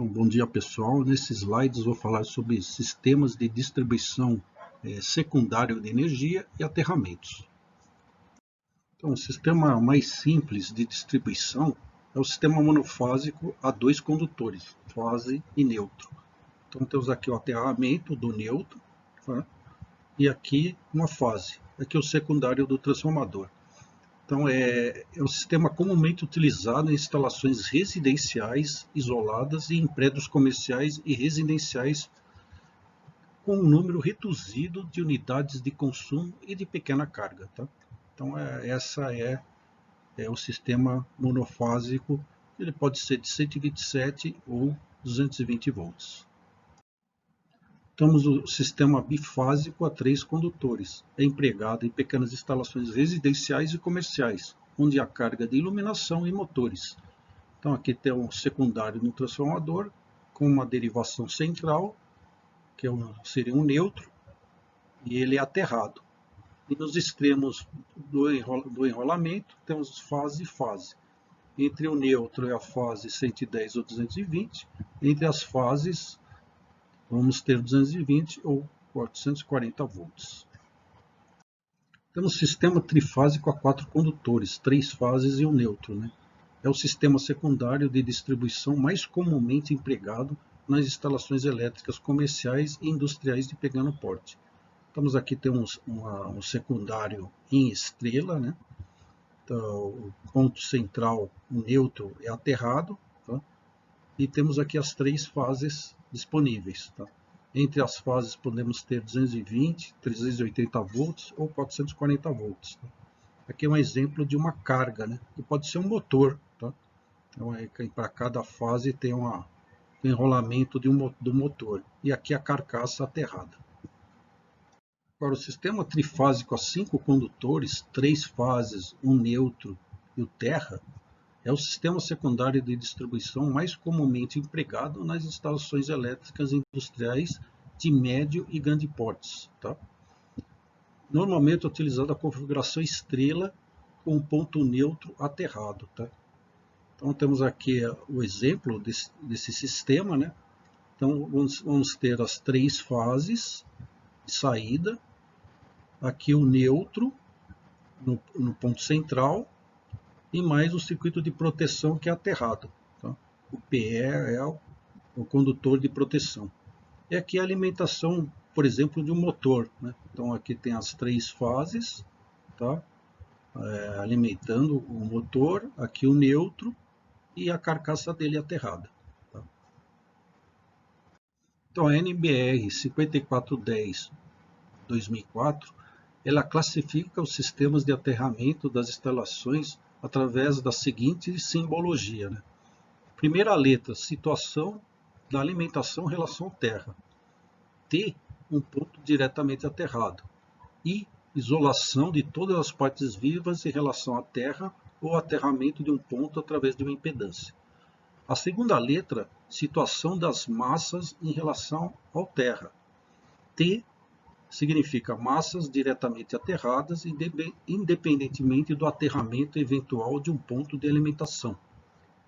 Então, bom dia pessoal, nesses slides vou falar sobre sistemas de distribuição secundário de energia e aterramentos. Então, o sistema mais simples de distribuição é o sistema monofásico a dois condutores, fase e neutro. Então temos aqui o aterramento do neutro, tá? E aqui uma fase, aqui o secundário do transformador. Então, é um sistema comumente utilizado em instalações residenciais isoladas e em prédios comerciais e residenciais com um número reduzido de unidades de consumo e de pequena carga. Tá? Então, essa é o sistema monofásico. Ele pode ser de 127 ou 220 volts. Temos o sistema bifásico a três condutores. É empregado em pequenas instalações residenciais e comerciais, onde há carga de iluminação e motores. Então aqui tem um secundário no transformador, com uma derivação central, que seria um neutro, e ele é aterrado. E nos extremos do enrolamento, temos fase e fase. Entre o neutro e a fase 110 ou 220, entre as fases vamos ter 220 ou 440 volts. Temos sistema trifásico a quatro condutores, três fases e um neutro. Né? É o sistema secundário de distribuição mais comumente empregado nas instalações elétricas comerciais e industriais de pequeno porte. Estamos aqui, temos um secundário em estrela, né? Então, o ponto central, o neutro, é aterrado, tá? E temos aqui as três fases disponíveis. Tá? Entre as fases podemos ter 220, 380 volts ou 440 volts. Tá? Aqui é um exemplo de uma carga, né? Que pode ser um motor. Tá? Então, para cada fase tem um enrolamento do motor. E aqui a carcaça aterrada. Para o sistema trifásico a cinco condutores, três fases, um neutro e o terra, é o sistema secundário de distribuição mais comumente empregado nas instalações elétricas industriais de médio e grande portes. Tá? Normalmente é utilizada a configuração estrela com um ponto neutro aterrado. Tá? Então temos aqui o exemplo desse sistema. Né? Então vamos ter as três fases de saída. Aqui o neutro no ponto central. E mais o circuito de proteção que é aterrado. Tá? O PE é o condutor de proteção. E aqui a alimentação, por exemplo, de um motor. Né? Então aqui tem as três fases, tá? Alimentando o motor, aqui o neutro e a carcaça dele aterrada. Tá? Então a NBR 5410-2004, ela classifica os sistemas de aterramento das instalações através da seguinte simbologia. Né? Primeira letra, situação da alimentação em relação à terra. T, um ponto diretamente aterrado. I, isolação de todas as partes vivas em relação à terra ou aterramento de um ponto através de uma impedância. A segunda letra, situação das massas em relação à terra. T, significa massas diretamente aterradas, independentemente do aterramento eventual de um ponto de alimentação.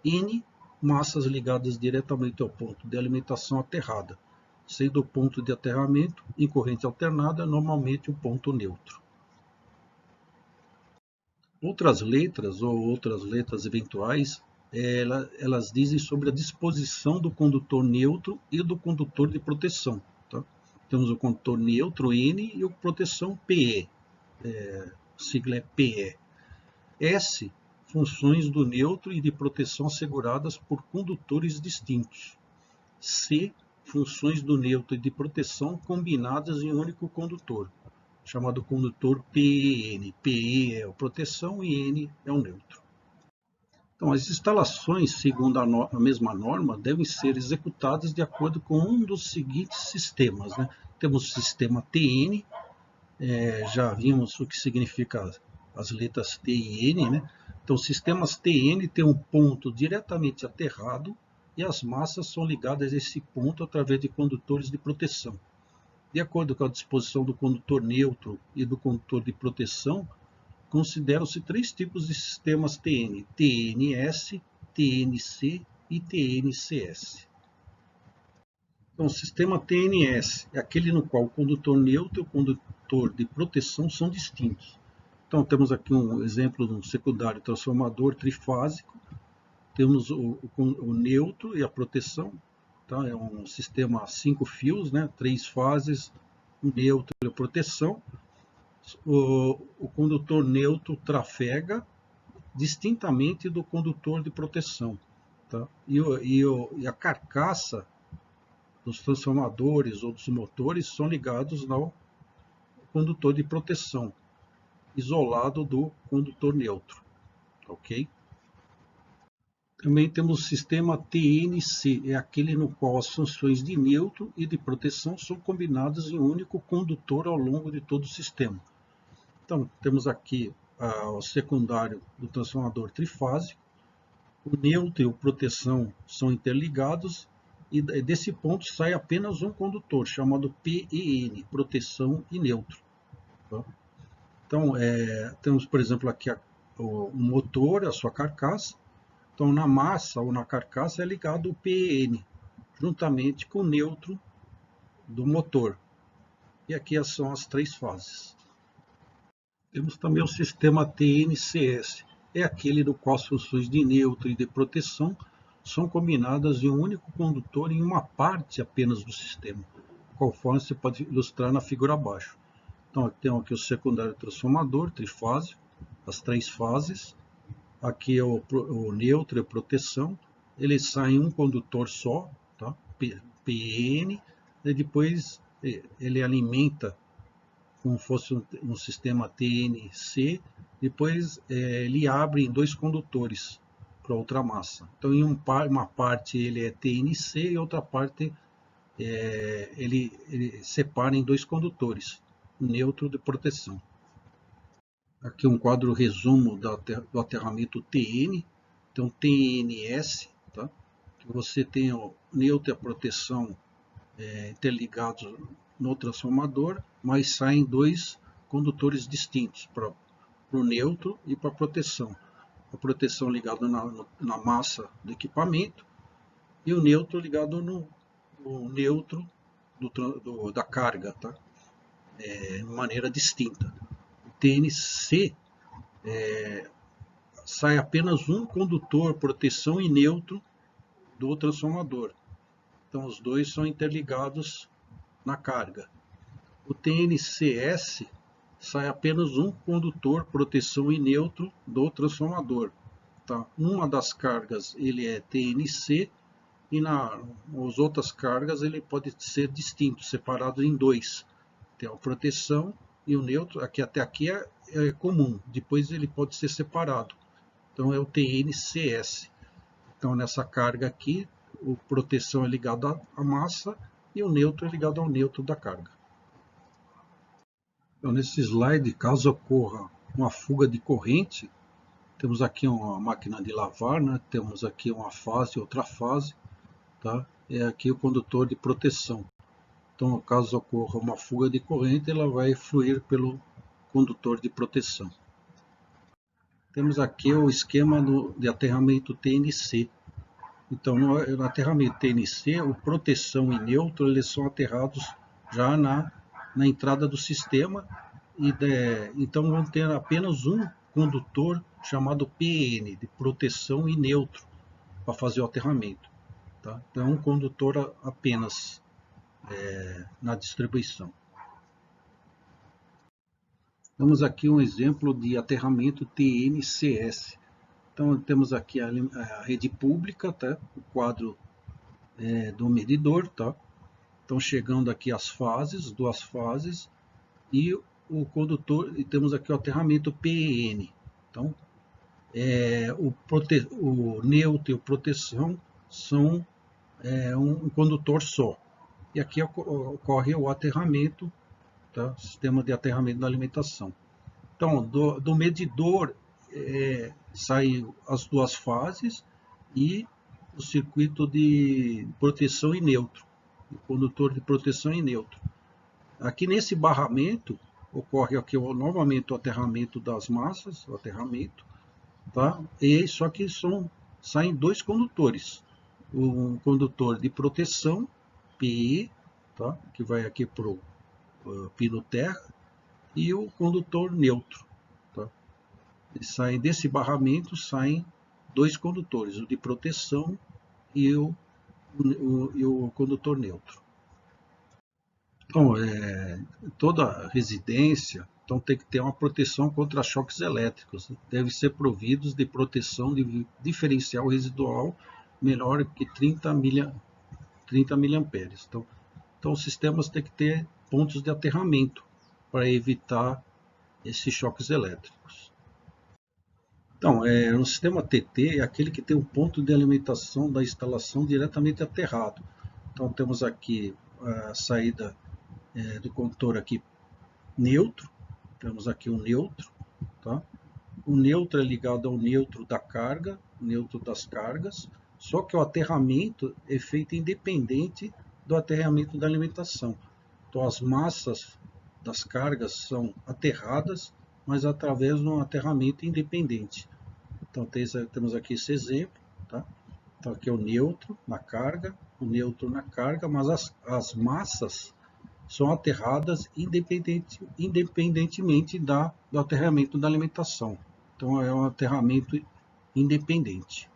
N, massas ligadas diretamente ao ponto de alimentação aterrada, sendo o ponto de aterramento em corrente alternada normalmente um ponto neutro. Outras letras ou outras letras eventuais, elas dizem sobre a disposição do condutor neutro e do condutor de proteção. Tá? Temos o condutor neutro N e o proteção PE, sigla é PE. S, funções do neutro e de proteção asseguradas por condutores distintos. C, funções do neutro e de proteção combinadas em um único condutor, chamado condutor PEN. PE é a proteção e N é o neutro. Então, as instalações, segundo a mesma norma, devem ser executadas de acordo com um dos seguintes sistemas. Né? Temos o sistema TN, já vimos o que significa as letras T e N. Né? Então, sistemas TN têm um ponto diretamente aterrado e as massas são ligadas a esse ponto através de condutores de proteção. De acordo com a disposição do condutor neutro e do condutor de proteção, consideram-se três tipos de sistemas TN: TNS, TNC e TNCS. Então, o sistema TNS é aquele no qual o condutor neutro e o condutor de proteção são distintos. Então, temos aqui um exemplo de um secundário transformador trifásico. Temos o neutro e a proteção. Tá? É um sistema 5 fios, né? 3 fases, o neutro e a proteção. O condutor neutro trafega distintamente do condutor de proteção. Tá? E a carcaça dos transformadores ou dos motores são ligados ao condutor de proteção, isolado do condutor neutro. Ok? Também temos o sistema TNC, é aquele no qual as funções de neutro e de proteção são combinadas em um único condutor ao longo de todo o sistema. Então, temos aqui o secundário do transformador trifásico, o neutro e a proteção são interligados e desse ponto sai apenas um condutor, chamado PEN, proteção e neutro. Tá? Então, temos, por exemplo, aqui o motor, a sua carcaça. Então, na massa ou na carcaça é ligado o PEN, juntamente com o neutro do motor. E aqui são as 3 fases. Temos também o sistema TNCS, é aquele do qual as funções de neutro e de proteção são combinadas em um único condutor em uma parte apenas do sistema, conforme você pode ilustrar na figura abaixo. Então, temos aqui o secundário transformador trifásico, as 3 fases. Aqui é o neutro e a proteção. Ele sai em um condutor só, tá? PN, e depois ele alimenta como fosse um sistema TNC, depois ele abre em 2 condutores para outra massa. Então, em uma parte ele é TNC e outra parte ele separa em 2 condutores, neutro de proteção. Aqui um quadro resumo do aterramento TN, então TNS, tá? Você tem o neutro e a proteção interligados no transformador, mas saem 2 condutores distintos para o neutro e para a proteção. A proteção ligada na massa do equipamento e o neutro ligado no neutro da carga, tá? De maneira distinta. O TNC sai apenas um condutor, proteção e neutro do transformador. Então, os 2 são interligados na carga. O TNCS sai apenas um condutor, proteção e neutro do transformador. Tá? Uma das cargas ele é TNC e nas outras cargas ele pode ser distinto, separado em 2. Tem a proteção e o neutro, até aqui é comum, depois ele pode ser separado. Então é o TNCS. Então nessa carga aqui, o proteção é ligado à massa e o neutro é ligado ao neutro da carga. Então, nesse slide, caso ocorra uma fuga de corrente, temos aqui uma máquina de lavar, né? Temos aqui uma fase e outra fase, tá? É aqui o condutor de proteção. Então, caso ocorra uma fuga de corrente, ela vai fluir pelo condutor de proteção. Temos aqui o esquema de aterramento TNC. Então, no aterramento TNC, o proteção e neutro eles são aterrados já na entrada do sistema, e então vão ter apenas um condutor chamado PN, de proteção e neutro, para fazer o aterramento. Tá? Então, é um condutor apenas na distribuição. Temos aqui um exemplo de aterramento TNCS. Então, temos aqui a rede pública, tá? O quadro do medidor, tá? Então, chegando aqui as fases, 2 fases, e o condutor, e temos aqui o aterramento PN. Então, o neutro e a proteção são um condutor só. E aqui ocorre o aterramento, tá? Sistema de aterramento da alimentação. Então, do medidor saem as 2 fases e o circuito de proteção e neutro. O condutor de proteção e neutro. Aqui nesse barramento, ocorre aqui novamente o aterramento das massas, o aterramento, tá? E só que saem 2 condutores, um condutor de proteção PE, tá? Que vai aqui para o pino terra, e o condutor neutro. Tá? Desse barramento saem dois condutores, o de proteção e o condutor neutro. Então, toda residência tem que ter uma proteção contra choques elétricos. Deve ser providos de proteção de diferencial residual menor que 30 miliamperes. Então, os sistemas têm que ter pontos de aterramento para evitar esses choques elétricos. Então, um sistema TT é aquele que tem um ponto de alimentação da instalação diretamente aterrado. Então, temos aqui a saída do condutor aqui neutro, temos aqui o neutro, tá? O neutro é ligado ao neutro da carga, neutro das cargas, só que o aterramento é feito independente do aterramento da alimentação. Então, as massas das cargas são aterradas, mas através de um aterramento independente. Então, temos aqui esse exemplo, tá? Então, aqui é o neutro na carga, o neutro na carga, mas as massas são aterradas independentemente do aterramento da alimentação. Então, é um aterramento independente.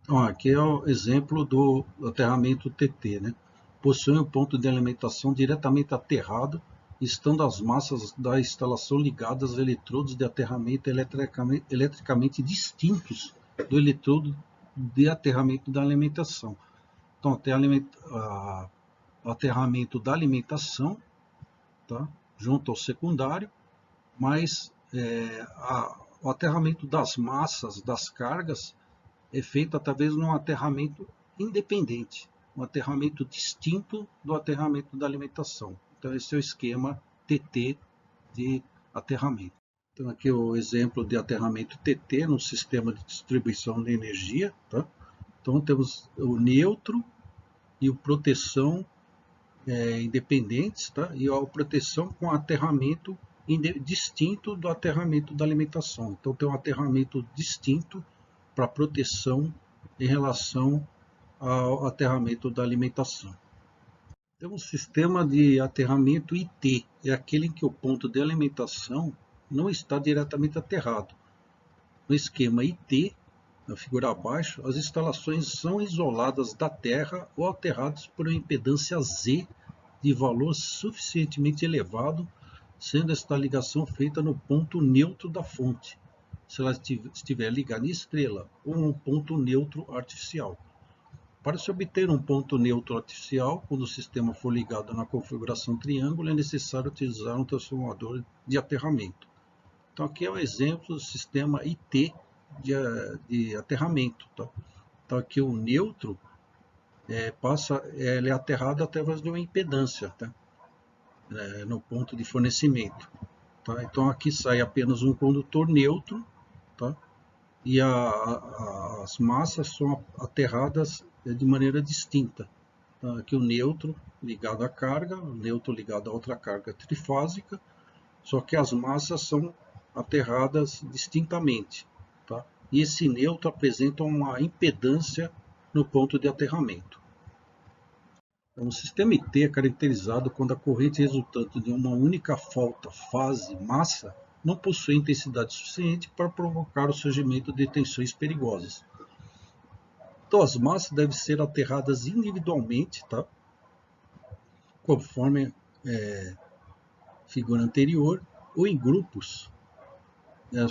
Então, aqui é o exemplo do aterramento TT, né? Possui um ponto de alimentação diretamente aterrado, estando as massas da instalação ligadas a eletrodos de aterramento eletricamente distintos do eletrodo de aterramento da alimentação. Então, tem o aterramento da alimentação, tá? Junto ao secundário, mas o aterramento das massas, das cargas, é feito através de um aterramento independente, um aterramento distinto do aterramento da alimentação. Então, esse é o esquema TT de aterramento. Então, aqui é o exemplo de aterramento TT no sistema de distribuição de energia. Tá? Então, temos o neutro e o proteção independentes, tá? E a proteção com aterramento distinto do aterramento da alimentação. Então, tem um aterramento distinto para proteção em relação ao aterramento da alimentação. Temos um sistema de aterramento IT, é aquele em que o ponto de alimentação não está diretamente aterrado. No esquema IT, na figura abaixo, as instalações são isoladas da terra ou aterradas por uma impedância Z de valor suficientemente elevado, sendo esta ligação feita no ponto neutro da fonte, se ela estiver ligada em estrela, ou um ponto neutro artificial. Para se obter um ponto neutro artificial, quando o sistema for ligado na configuração triângulo, é necessário utilizar um transformador de aterramento. Então, aqui é um exemplo do sistema IT de aterramento. Tá? Então, aqui o neutro ele é aterrado através de uma impedância, tá? No ponto de fornecimento. Tá? Então, aqui sai apenas um condutor neutro, tá? E as massas são aterradas de maneira distinta. Tá? Aqui o neutro ligado à carga, o neutro ligado a outra carga trifásica, só que as massas são aterradas distintamente. Tá? E esse neutro apresenta uma impedância no ponto de aterramento. Então, o sistema IT é caracterizado quando a corrente resultante de uma única falta fase-massa não possui intensidade suficiente para provocar o surgimento de tensões perigosas. Então, as massas devem ser aterradas individualmente, tá? Conforme figura anterior, ou em grupos,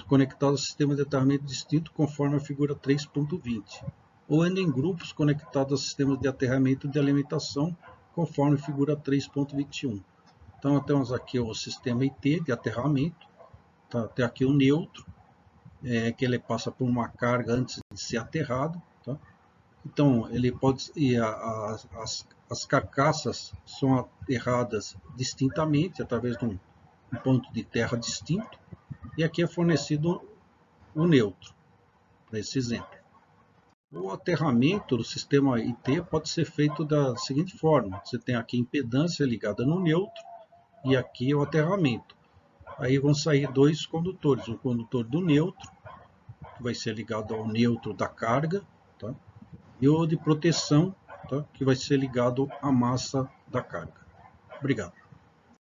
conectados ao sistema de aterramento distinto, conforme a figura 3.20, ou ainda em grupos conectados ao sistema de aterramento de alimentação, conforme a figura 3.21. Então, temos aqui o sistema IT de aterramento, tá? Tem aqui o neutro, que ele passa por uma carga antes de ser aterrado. Tá? Então, ele pode as carcaças são aterradas distintamente através de um ponto de terra distinto, e aqui é fornecido o neutro, para esse exemplo. O aterramento do sistema IT pode ser feito da seguinte forma: você tem aqui a impedância ligada no neutro e aqui o aterramento. Aí vão sair dois condutores, o condutor do neutro, que vai ser ligado ao neutro da carga, tá? E o de proteção, tá? Que vai ser ligado à massa da carga. Obrigado.